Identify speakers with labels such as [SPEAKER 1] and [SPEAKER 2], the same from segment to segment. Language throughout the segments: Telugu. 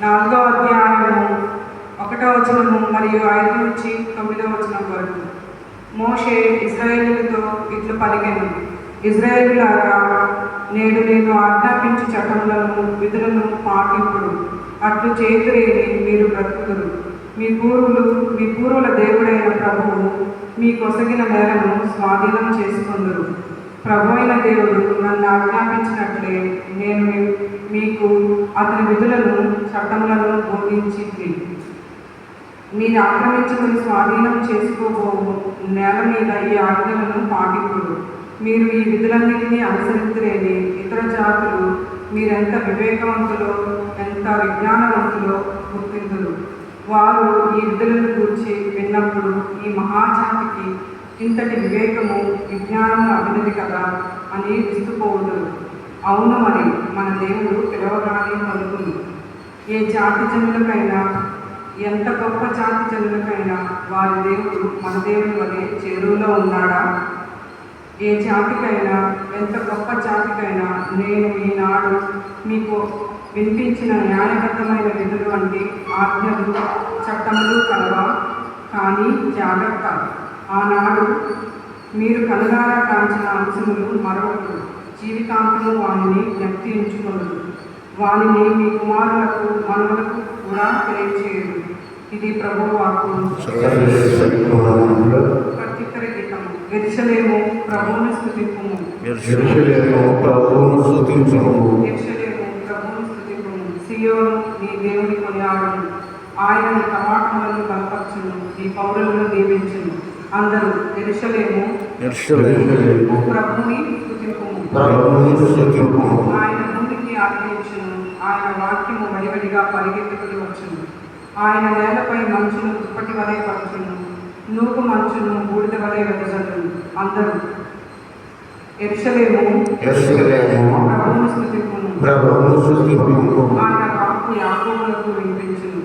[SPEAKER 1] 4వ అధ్యాయము 1వ వచనము మరియు 5 నుంచి 9వ వచనం వరకు. మోషే ఇశ్రాయేలులతో ఇట్లు పలికెను, ఇశ్రాయేలులారా, నేడు నేను ఆజ్ఞాపించు చట్టములను విధులను పాటింపుడు, అట్లు చేతురేని మీరు బ్రతుకుదురు. మీ పూర్వుల దేవుడైన ప్రభువు మీ కొసగిన నేలను స్వాధీనం చేసుకొందురు. ప్రభు అయిన దేవుడు నన్ను ఆజ్ఞాపించినట్లే నేను మీకు అతని విధులను చట్టములను బోధించింది. మీరు ఆక్రమించుకుని స్వాధీనం చేసుకోబోవు నేల మీద ఈ ఆజ్ఞలను పాటింపుడు. మీరు ఈ విధులన్నిటినీ అనుసరించలేని ఇతర జాతులు మీరెంత వివేకవంతులో ఎంత విజ్ఞానవంతులో గుర్తింతులు. వారు ఈ విధులను గూర్చి విన్నప్పుడు ఈ మహాజాతికి ఇంతటి వివేకము విజ్ఞానము అభినది కదా అని విస్తుపోవుదురు. అవును, మరి మన దేవుడు పిలవగానే పలుకును. ఏ జాతి జనులకైనా, ఎంత గొప్ప జాతి జనులకైనా వారి దేవుడు మన దేవుని వలె చేరువలో ఉన్నాడా? ఏ జాతికైనా, ఎంత గొప్ప జాతికైనా నేను ఈనాడు మీకు వినిపించిన న్యాయబద్ధమైన విధులు వంటి ఆజ్ఞలు చట్టములు కలవా? కానీ జాగ్రత్త, ఆనాడు మీరు కనులారా కాంచిన అంశములు మరొకరు జీవితాంతము వానిని జ్ఞప్తి ఉంచుకొనుడు. వానిని మీ కుమారులకు మనవులకు కూడా తెలియచేయదు. ఇది ప్రభువు వాక్కు. ప్రత్యుత్తర గీతము. యెరూషలేము ప్రభువును స్తుతింపుము. యెరూషలేము ప్రభువును స్తుతింపుము. సియోను నీ దేవుని కొనియాడుము. ఆయన నీ కవాటములను బలపరచును, నీ పౌరులను దీవించును. అందరూ యెరూషలేము ప్రభువుని స్తుతింపుము. ఆయన భూమికి ఆజ్ఞయించును, ఆయన వాక్యము వడివడిగా పరిగెత్తుకుని వచ్చును. ఆయన నేలపై మంచును దుప్పటి వలె పరచును, నూగు మంచును బూడిద వలె వెదజల్లును. అందరూ యెరూషలేము ప్రభువును స్తుతింపుము. ఆయన వాక్కు యాకోబులకు వినిపించును,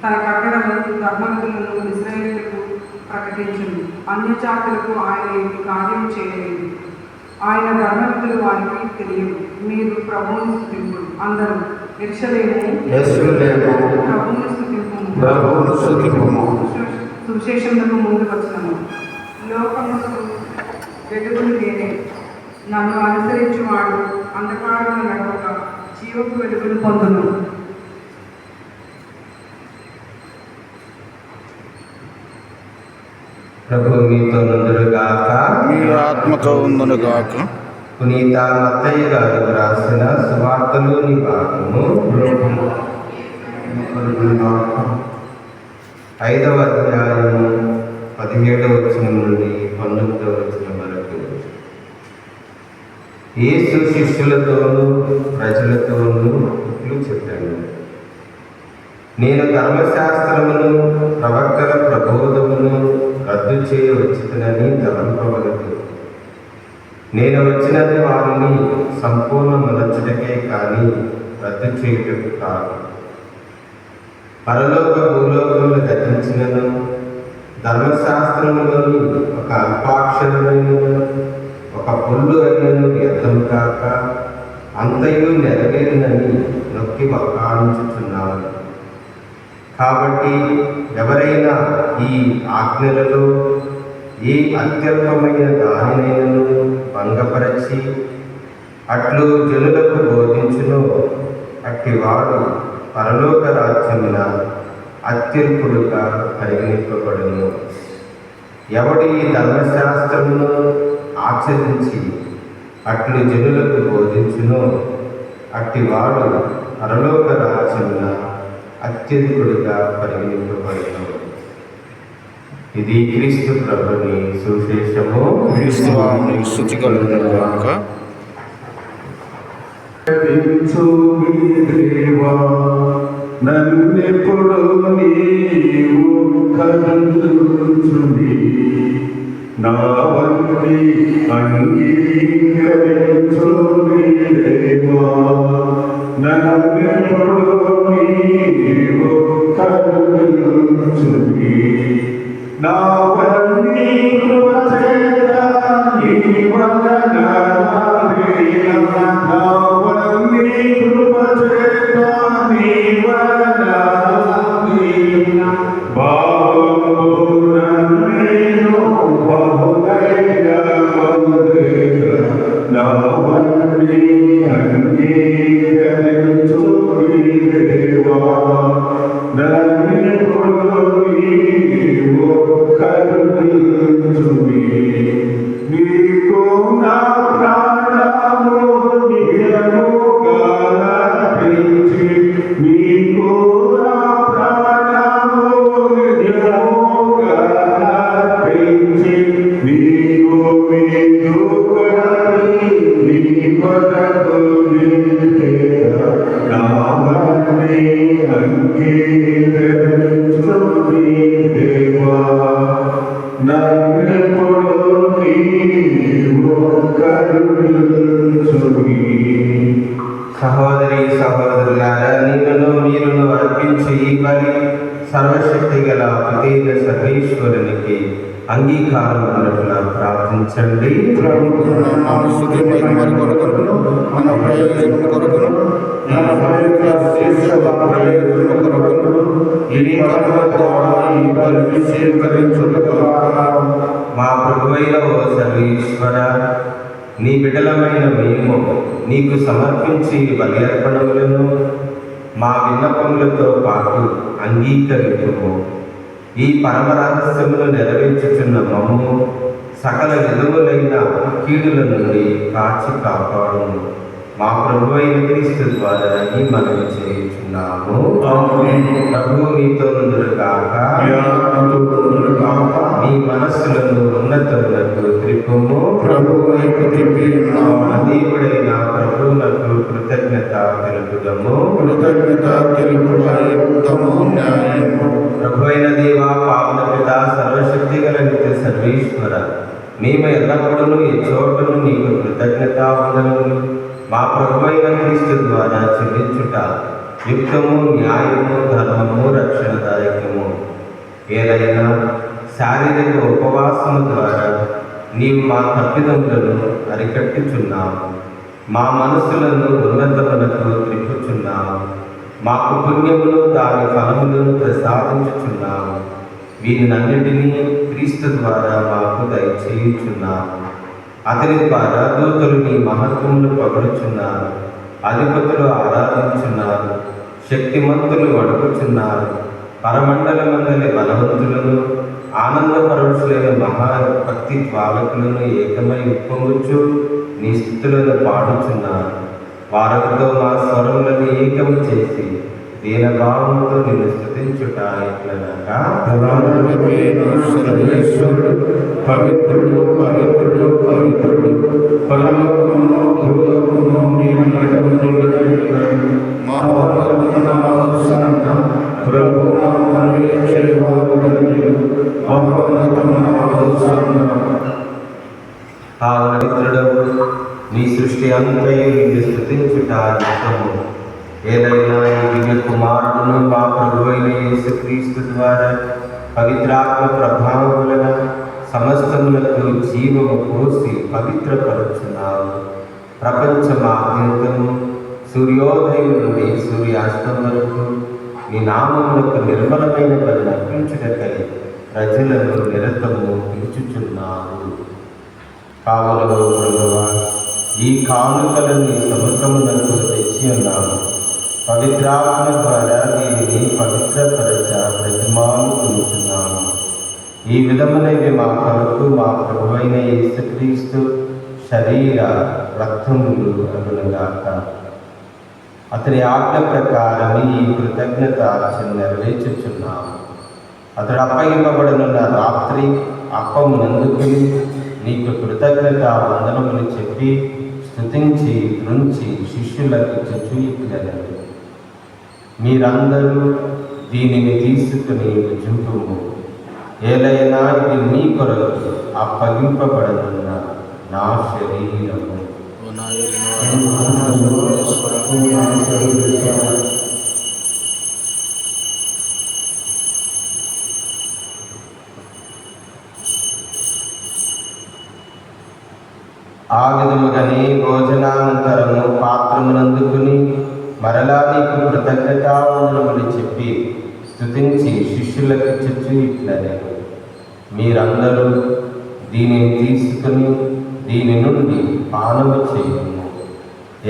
[SPEAKER 1] తన కట్టడలు ధర్మవిధులను ఇశ్రాయేలులకు ప్రకటించును. అన్యజాతులకు ఆయన ఈ కార్యం చేయలేదు, ఆయన ధర్మవిధులు వారికి తెలియదు. మీరు ప్రభువును స్తుతింపుడు. అందరూ యెరూషలేము ప్రభువును స్తుతింపుము. సువిశేషములకు ముందు వచనము. లోకముకు వెలుగును నేనే, నన్ను అనుసరించువాడు అంధకారమును నడవక జీవపు వెలుగును పొందును.
[SPEAKER 2] ప్రభు మీతో నుండుగాక,
[SPEAKER 3] మీ ఆత్మతో ఉండుగాక.
[SPEAKER 2] పునీత మత్తయ్య గారు రాసిన సువార్తలోని భాగము 5వ అధ్యాయము 17వ వచనం నుండి 19వ వచనం వరకు. యేసు శిష్యులతోనూ ప్రజలతోనూ ఇట్లు చెప్పాను, నేను ధర్మశాస్త్రమును ప్రవక్తల ప్రబోధమును రద్దు చేయవచ్చునని తలంపవలదు. నేను వచ్చినది వారిని సంపూర్ణమనర్చుటకే కానీ రద్దు చేయుటకు కాదు. పరలోక భూలోకములు గతించినను ధర్మశాస్త్రములోని ఒక అల్పాక్షరమైనను ఒక పొల్లు అయినను వ్యర్థము కాక అంతయు నెరవేరునని నొక్కి వక్కాణించుచున్నాను. కాబట్టి ఎవరైనా ఈ ఆజ్ఞలలో ఏ అత్యల్పమైన దానినైనను భంగపరచి అట్లు జనులకు బోధించును, అట్టివాడు పరలోక రాజ్యమున అత్యల్పుడుగా పరిగణింపబడును. ఎవడు ఈ ధర్మశాస్త్రమును ఆచరించి అట్లు జనులకు బోధించును, అట్టివాడు పరలోక రాజ్యమున అత్యధికుడిగా పరిగణింపబడును. ఇది క్రీస్తు ప్రభుని సువిశేషము.
[SPEAKER 3] క్రీస్తువానికి స్తుతి కలుగునుగాక.
[SPEAKER 4] నన్నెప్పుడు నీవు కరుణించుని, నా వంటి అంగీకరించుని దేవా. నన్నెప్పుడు నీవు కరుణించుని, నా వంటి కృపచేత నీ వదన నా వంటి కృపచేత నీ వదన దేవా నన్నిప్పుడు నీవు కరుణించుమి. నీకు నా ప్రాణము నిజముగా అర్పించి, నీకు నా ప్రాణము నిజముగా అర్పించి, నీకు మీదు కొరకి నీ కొరకు నామని అంగీకరించుమి దేవా నన్నెప్పుడు నీవు కరుణించుమి.
[SPEAKER 2] సహోదరి సహోదరులారా, మీరును అర్పించే ఈ బలి సర్వశక్తి గల పితైన సర్వేశ్వరునికి అంగీకారం అన్నట్లా ప్రార్థించండి.
[SPEAKER 3] మన స్తుతి మహిమ కొరకును, మన ప్రయోజనం కొరకును, మన పవిత్ర శిష్యుల ప్రయోజనం కొరకును ఈ కర్మ ద్వారా ఈ బలిని స్వీకరించుగాక.
[SPEAKER 2] మా ప్రభువైన ఓ సర్వేశ్వర, నీ బిడ్డలమైన మేము నీకు సమర్పించి బలి అర్పణములను మా విన్నపములతో పాటు అంగీకరించుము. ఈ పరమ రహస్యమును నెరవేర్చుచున్న మమ్ము సకల విధములైన కీడుల నుండి కాచి కాపాడుము. మా ప్రభువైన క్రీస్తు ద్వారా ఈ మనవి చేయుచున్నాము. ప్రభువు మీతో నుండుగాక. మీ మనస్సులను ఉన్నతములకు త్రిప్పుము.
[SPEAKER 3] ప్రభువు వైపు తిప్పి
[SPEAKER 2] దేవుడైన ప్రభువునకు కృతజ్ఞత తెలుపుదము.
[SPEAKER 3] కృతజ్ఞత తెలుపుట యుక్తము, న్యాయము.
[SPEAKER 2] ప్రభువైన దేవా, పావన పిత, సర్వశక్తి గల నిత్య సర్వేశ్వర, మేము ఎల్లప్పుడూ ఈ చోటును నీకు కృతజ్ఞత వందనములు మా ప్రభువైన క్రీస్తు ద్వారా చెల్లించుట యుక్తము, న్యాయము, ధర్మము, రక్షణదాయకము. ఏదైనా శారీరక ఉపవాసము ద్వారా నీవు మా తప్పిదములను అరికట్టుచున్నావు. మా మనసులను ఉన్నతములకు త్రిప్పుచున్నావు. మాకు పుణ్యములు దాని ఫలములను ప్రసాదించుచున్నావు. వీరినన్నిటినీ క్రీస్తు ద్వారా మాకు దయచేయుచున్నావు. అతని ద్వారా దూతలు నీ మహత్వములు పొగడుచున్నారు, అధిపతులు ఆరాధించున్నారు, శక్తిమంతులు వడుకుచున్నారు. పరమండలమందలి బలవంతులను ఆనందపరుషులైన మహాభక్తి జ్వాలకులను ఏకమై ఉప్పొంగుచు నీ స్థుతులను పాడుచున్నారు. వారితో మా స్వరములను ఏకము చేసి దీనభావముతో నిన్ను స్తుతించుట ఎట్లనగా,
[SPEAKER 3] సర్వేశ్వరుడు పవిత్రుడు, పవిత్రుడు, పవిత్రుడు, పరలోకమును భూలోకమును నీవు నడుపుచున్నావు. మహోన్నతమున హోసన్న, ప్రభునామమున వచ్చేవారు ధన్యులు. మహోన్నతమున హోసన్న.
[SPEAKER 2] పవిత్రుడవు, నీ సృష్టి అంతయు నిన్ను స్తుతించుట యుక్తము. ఏదైనా ఈ దివ్య కుమారుడును మా ప్రభువైన యేసుక్రీస్తు ద్వారా పవిత్రాత్మ ప్రభావం వలన సమస్తములకు జీవము పోసి పవిత్రపరుచున్నావు. ప్రపంచమాద్యంతము సూర్యోదయం నుండి సూర్యాస్తం వరకు నీ నామములకు నిర్మలమైన బలి అర్పించుటకై ప్రజలను నిరతము పిలుచుచున్నావు. కావున ప్రభువా, ఈ కానుకలని సముద్రమునకు తెచ్చి ఉన్నాము. పవిత్రాత్మ ద్వారా దీనిని పవిత్రపరచ ప్రతిమానుకుంటున్నాము. ఈ విధమునవి మా కొరకు మా ప్రభువైన యేసుక్రీస్తు శరీర రక్తములు అగునుగాక. అతని ఆజ్ఞ ప్రకారం ఈ కృతజ్ఞత అర్చన నెరవేర్చుచున్నాము. అతడు అప్పగింపబడనున్న రాత్రి అప్పమునందుకుని నీకు కృతజ్ఞత వందనములు చెప్పి స్తుతించి త్రుంచి శిష్యులకు ఇట్లనెను, మీరందరూ దీనిని తీసుకుని భుజింపుము. ఏలైనా ఇది మీ కొరకు అప్పగింపబడనున్న నా శరీరము. ఆ విధముగానే భోజనానంతరము పాత్రమునందుకుని మరలా నీకు కృతజ్ఞతావందనములు చెప్పి స్తుతించి శిష్యులకు ఇచ్చుచు ఇట్లనెను, మీరందరూ దీనిని తీసుకుని దీని నుండి పానము చేయుము.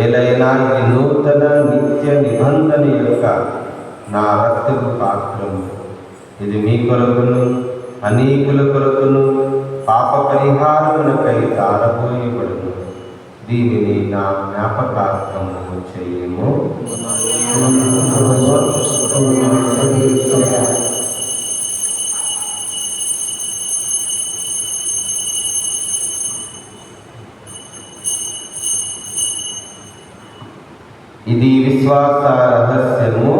[SPEAKER 2] ఏలైనా ఇది నూతన నిత్య నిబంధన యొక్క నా రక్తపు పాత్రము. ఇది మీ కొరకును అనేకుల కొరకును పాప పరిహారమునకై ధారపోయబడును. దీనిని నా జ్ఞాపకార్థము చేయము. ఇది విశ్వాస రహస్యము.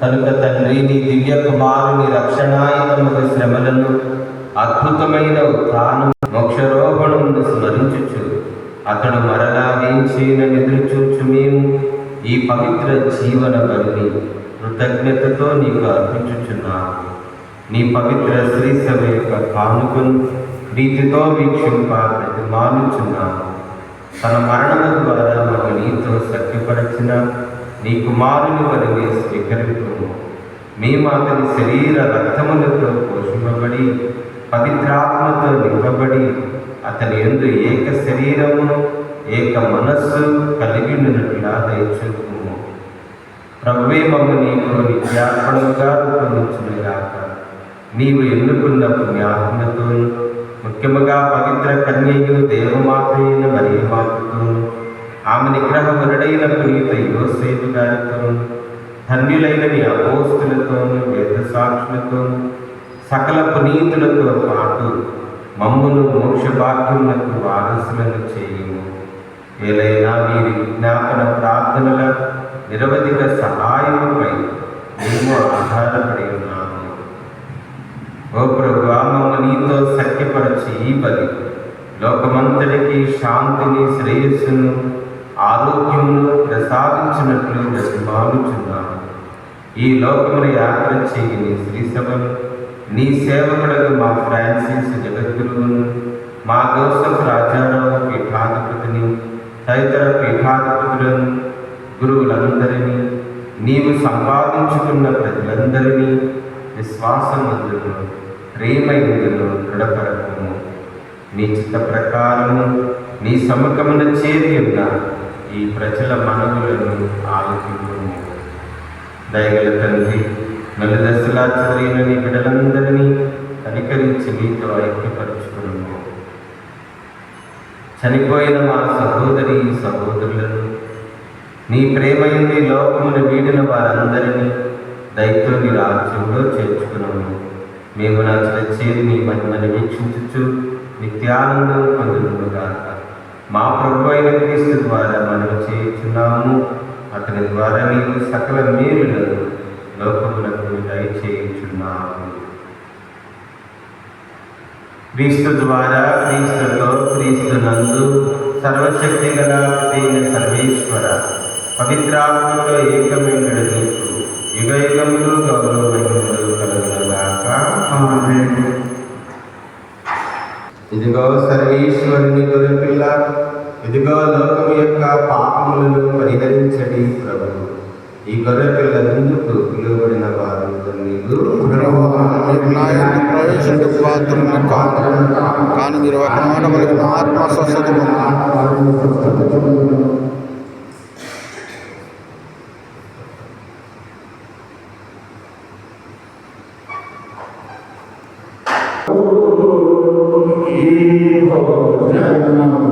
[SPEAKER 2] కనుక తండ్రి, నీ దివ్య కుమారుని రక్షణాయుధముల శ్రమలను, అద్భుతమైన ఉత్థానం, మోక్షారోహణమును స్మరించుచు అతడు మరలా వేంచేనని ఎదురుచూచు మేము ఈ పవిత్ర జీవన బలిని కృతజ్ఞతతో నీకు అర్పించుచున్నాము. నీ పవిత్ర శ్రీసభ యొక్క కానుకను ప్రీతితో వీక్షింప ప్రతిమానుచున్నాము. తన మరణము ద్వారా మాకు నీతో సఖ్యపరచిన నీ కుమారుని వలనే స్వీకరించుము. మేము అతని శరీర రక్తములతో పోషింపబడి పవిత్రాత్మతో నింపబడి అతని యందు ఏక శరీరమును ఏక మనస్సు కలిగి ఉన్నట్లా దయచూపుము. ప్రభువే మమ్ము నీకు నిత్యార్పణంగా రూపొందించునుగాక. నీవు ఎన్నుకున్న పుణ్యాత్మతోను, ముఖ్యముగా పవిత్ర కన్యయు దేవమాతైన మరియమాతతోను, ఆమె నిగ్రహ వరుడైన పునీత యోసేపు గారితోను, ధన్యులైన నీ అపోస్తులతోను, వేద సాక్షులతోను, సకల పునీతులతో పాటు మమ్మును మోక్ష భాగ్యములకు వారసులను చేయుము. ఏలైనా వీరి విజ్ఞాపన ప్రార్థనల నిరవధిక సహాయముపై మేము ఆధారపడి ఉన్నాము. ఓ ప్రభువా, మమ్ము నీతో సఖ్యపరచి ఈ బలి లోకమంతటికి శాంతిని, శ్రేయస్సును, ఆరోగ్యమును ప్రసాదించినట్లు బ్రతిమాలుచున్నాము. ఈ లోకమున యాత్ర చేయి నీ శ్రీసభను నీ సేవకులకు మా ఫ్రాన్సిస్ జగద్గురువును, మా జోసెఫ్ రాజారావు పీఠాధిపతిని, తదితర పీఠాధిపతులను, గురువులందరినీ, నీవు సంపాదించుకున్న ప్రజలందరినీ విశ్వాసమందును ప్రేమయందును దృఢపరచము. నీ చిత్త ప్రకారము నీ సముఖమున చేరి ఉన్న ఈ ప్రజల మనవులను ఆలోచించము. దయగల తండ్రి, నలుదశలా చదివిన నీ బిడ్డలందరినీ కనికరించి నీతో ఐక్యపరచుకును. చనిపోయిన మా సహోదరి సహోదరులను, నీ ప్రేమయంది లోకమును వీడిన వారందరినీ దయతో నీ రాజ్యంలో చేర్చుకున్నాము. మేము నచ్చల చేరి నీ మహిమను వీక్షించుచు నిత్యానందం పొందునుగాక. మా ప్రభు అయిన క్రీస్తు ద్వారా మనం చేయుచున్నాము. అతని ద్వారా నీవు సకల మేలులను లోకములకు దయచేయుచున్నాము. క్రీస్తు ద్వారా, క్రీస్తుతో, క్రీస్తునందు సర్వశక్తి గల సర్వేశ్వర పవిత్రాత్మతో ఏకమైన నీకు యుగ యుగములు గౌరవములు కలుగునుగాక. ఆమేన్. ఇదిగో సర్వేశ్వరుని గొర్రెపిల్ల, ఇదిగో లోకము యొక్క పాపములను పరిహరించడి ప్రభువు. ఈ గొర్రెపిల్ల ముందుకు పిలువబడిన వారు ధన్యులు.
[SPEAKER 3] కానీ మీరు ఒక మాట పలికిన ఆత్మ స్వస్థత
[SPEAKER 4] ఈ భోజనము